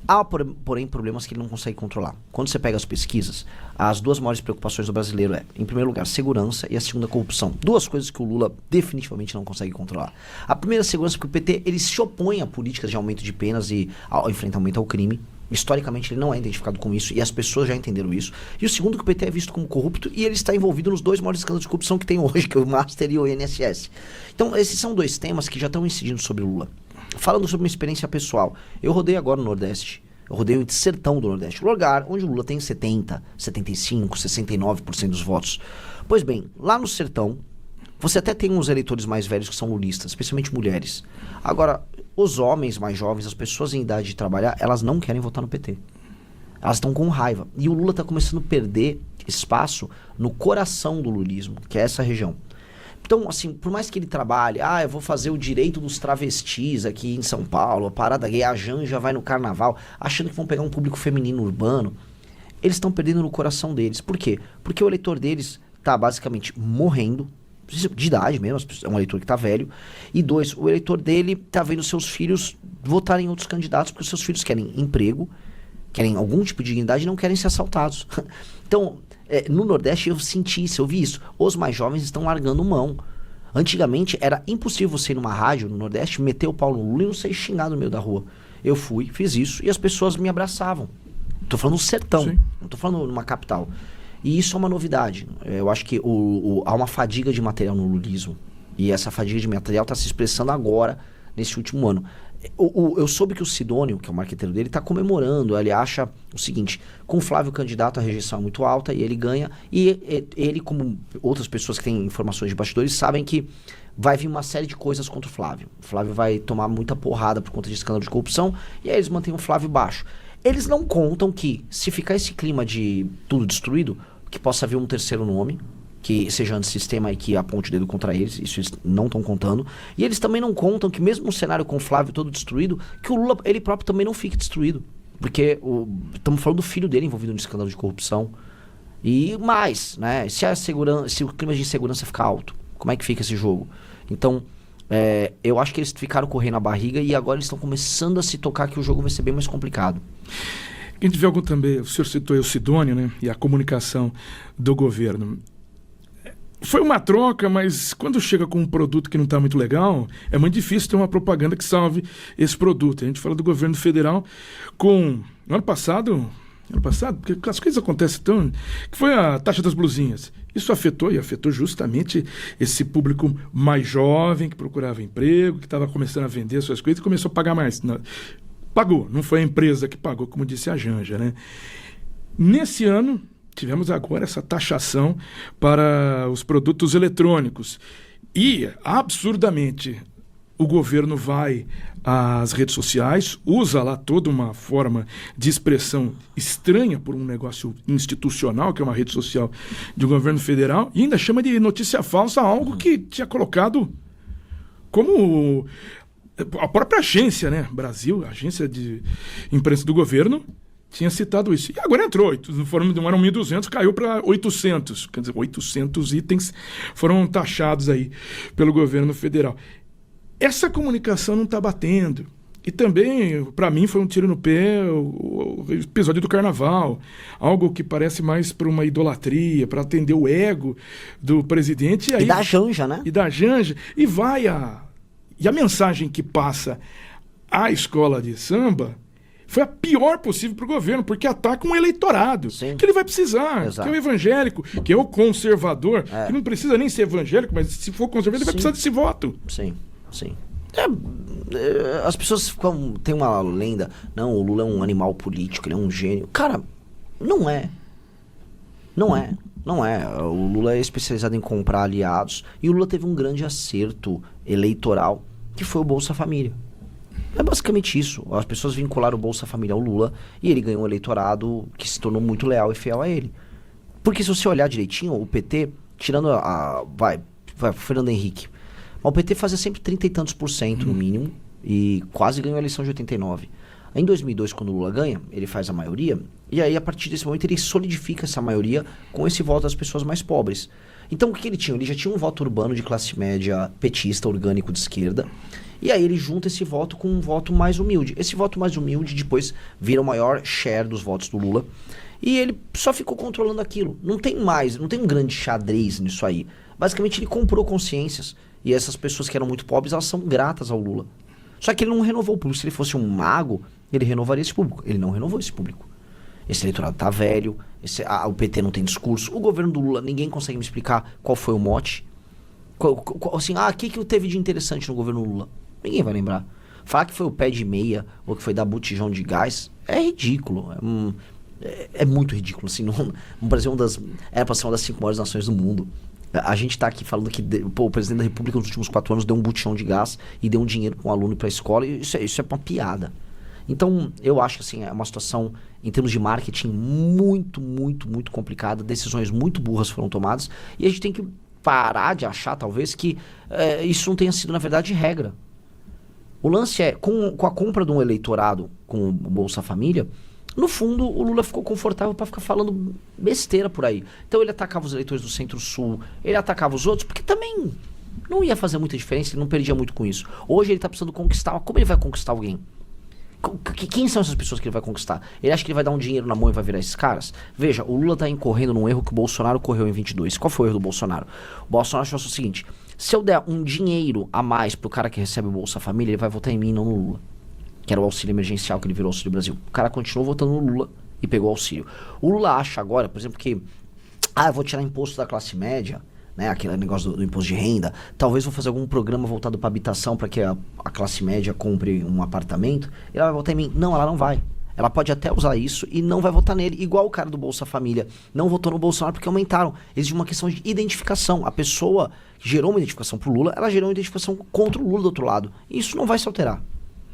Há, porém, problemas que ele não consegue controlar. Quando você pega as pesquisas, as duas maiores preocupações do brasileiro em primeiro lugar, segurança e a segunda, corrupção. Duas coisas que o Lula definitivamente não consegue controlar. A primeira, segurança, porque o PT ele se opõe a políticas de aumento de penas e ao enfrentamento ao crime. Historicamente, ele não é identificado com isso e as pessoas já entenderam isso. E o segundo, que o PT é visto como corrupto e ele está envolvido nos dois maiores escândalos de corrupção que tem hoje, que é o Master e o INSS. Então, esses são dois temas que já estão incidindo sobre o Lula. Falando sobre uma experiência pessoal, eu rodei agora no Nordeste. Eu rodei o sertão do Nordeste, lugar onde o Lula tem 70, 75, 69% dos votos. Pois bem, lá no sertão, você até tem uns eleitores mais velhos que são lulistas, especialmente mulheres. Agora, os homens mais jovens, as pessoas em idade de trabalhar, elas não querem votar no PT. Elas estão com raiva. E o Lula está começando a perder espaço no coração do lulismo, que é essa região. Então, assim, por mais que ele trabalhe, eu vou fazer o direito dos travestis aqui em São Paulo, a parada gay, a Janja vai no carnaval, achando que vão pegar um público feminino urbano, eles estão perdendo no coração deles. Por quê? Porque o eleitor deles está basicamente morrendo, de idade mesmo, é um eleitor que está velho, e dois, o eleitor dele está vendo seus filhos votarem em outros candidatos porque os seus filhos querem emprego, querem algum tipo de dignidade e não querem ser assaltados. Então, no Nordeste eu senti isso, eu vi isso. Os mais jovens estão largando mão. Antigamente era impossível você ir numa rádio no Nordeste, meter o pau no Lula e não ser xingado no meio da rua. Eu fui, fiz isso e as pessoas me abraçavam. Tô falando no sertão, Sim. não tô falando numa capital. E isso é uma novidade. Eu acho que há uma fadiga de material no lulismo. E essa fadiga de material está se expressando agora, nesse último ano. Eu soube que o Sidônio, que é o marqueteiro dele, está comemorando. Ele acha o seguinte: com o Flávio candidato, a rejeição é muito alta e ele ganha. E ele, como outras pessoas que têm informações de bastidores, sabem que vai vir uma série de coisas contra o Flávio. O Flávio vai tomar muita porrada por conta de escândalo de corrupção. E aí eles mantêm o Flávio baixo. Eles não contam que, se ficar esse clima de tudo destruído, que possa vir um terceiro nome, que seja antissistema e que aponte o dedo contra eles. Isso eles não estão contando. E eles também não contam que, mesmo no cenário com o Flávio todo destruído, que o Lula, ele próprio, também não fique destruído. Porque estamos falando do filho dele envolvido no escândalo de corrupção. E mais, né? Se o clima de insegurança ficar alto, como é que fica esse jogo? Então, eu acho que eles ficaram correndo a barriga e agora eles estão começando a se tocar que o jogo vai ser bem mais complicado. A gente vê algo também, o senhor citou aí o Sidônio, né? E a comunicação do governo. Foi uma troca, mas quando chega com um produto que não está muito legal, é muito difícil ter uma propaganda que salve esse produto. A gente fala do governo federal com... No ano passado, porque as coisas acontecem tão... que foi a taxa das blusinhas. Isso afetou justamente esse público mais jovem, que procurava emprego, que estava começando a vender suas coisas e começou a pagar mais. Pagou, não foi a empresa que pagou, como disse a Janja, né? Nesse ano... tivemos agora essa taxação para os produtos eletrônicos. E, absurdamente, o governo vai às redes sociais, usa lá toda uma forma de expressão estranha por um negócio institucional, que é uma rede social do governo federal, e ainda chama de notícia falsa algo que tinha colocado como a própria agência, né? Brasil, a agência de imprensa do governo, tinha citado isso. E agora entrou. Não eram 1.200, caiu para 800. Quer dizer, 800 itens foram taxados aí pelo governo federal. Essa comunicação não está batendo. E também, para mim, foi um tiro no pé o episódio do carnaval. Algo que parece mais para uma idolatria, para atender o ego do presidente. E da Janja, né? E da Janja. E a mensagem que passa à escola de samba foi a pior possível para o governo, porque ataca um eleitorado. Sim. Que ele vai precisar, Exato. que é o evangélico, que é o conservador, que não precisa nem ser evangélico, mas se for conservador, ele vai precisar desse voto. Sim, sim. As pessoas têm uma lenda, não, o Lula é um animal político, ele é um gênio. Cara, não é. Não é. Não é. O Lula é especializado em comprar aliados, e o Lula teve um grande acerto eleitoral, que foi o Bolsa Família. É basicamente isso. As pessoas vincularam o Bolsa Família ao Lula e ele ganhou um eleitorado que se tornou muito leal e fiel a ele. Porque se você olhar direitinho, o PT, tirando Fernando Henrique, o PT fazia sempre 30 e tantos % no mínimo e quase ganhou a eleição de 89. Em 2002, quando o Lula ganha, ele faz a maioria, e aí a partir desse momento ele solidifica essa maioria com esse voto das pessoas mais pobres. Então o que ele tinha? Ele já tinha um voto urbano de classe média petista, orgânico de esquerda, e aí ele junta esse voto com um voto mais humilde. Esse voto mais humilde depois vira o maior share dos votos do Lula, e ele só ficou controlando aquilo. Não tem um grande xadrez nisso aí. Basicamente ele comprou consciências, e essas pessoas que eram muito pobres, elas são gratas ao Lula. Só que ele não renovou o público. Se ele fosse um mago, ele renovaria esse público. Ele não renovou esse público. Esse eleitorado tá velho, o PT não tem discurso. O governo do Lula, ninguém consegue me explicar qual foi o mote. Assim, o que teve de interessante no governo Lula? Ninguém vai lembrar. Falar que foi o pé de meia, ou que foi dar botijão de gás, é ridículo. É muito ridículo. Assim, no Brasil era pra ser uma das 5 maiores nações do mundo. A gente tá aqui falando que o presidente da República nos últimos 4 anos deu um botijão de gás e deu um dinheiro para um aluno para a escola, e isso é uma piada. Então, eu acho que assim, é uma situação, em termos de marketing, muito, muito, muito complicada. Decisões muito burras foram tomadas, e a gente tem que parar de achar, talvez, que isso não tenha sido, na verdade, regra. O lance é, com a compra de um eleitorado com o Bolsa Família, no fundo, o Lula ficou confortável para ficar falando besteira por aí. Então ele atacava os eleitores do Centro-Sul, ele atacava os outros, porque também não ia fazer muita diferença, ele não perdia muito com isso. Hoje ele tá precisando conquistar. Como ele vai conquistar alguém? Quem são essas pessoas que ele vai conquistar? Ele acha que ele vai dar um dinheiro na mão e vai virar esses caras? Veja, o Lula tá incorrendo num erro que o Bolsonaro correu em 22. Qual foi o erro do Bolsonaro? O Bolsonaro achou o seguinte: se eu der um dinheiro a mais pro cara que recebe o Bolsa Família, ele vai votar em mim e não no Lula. Que era o auxílio emergencial, que ele virou Auxílio Brasil. O cara continuou votando no Lula e pegou o auxílio. O Lula acha agora, por exemplo, que eu vou tirar imposto da classe média, né, aquele negócio do imposto de renda, talvez vou fazer algum programa voltado para habitação para que a classe média compre um apartamento, e ela vai votar em mim. Não, ela não vai. Ela pode até usar isso e não vai votar nele, igual o cara do Bolsa Família não votou no Bolsonaro porque aumentaram. Existe uma questão de identificação. A pessoa que gerou uma identificação pro Lula, ela gerou uma identificação contra o Lula do outro lado. E isso não vai se alterar.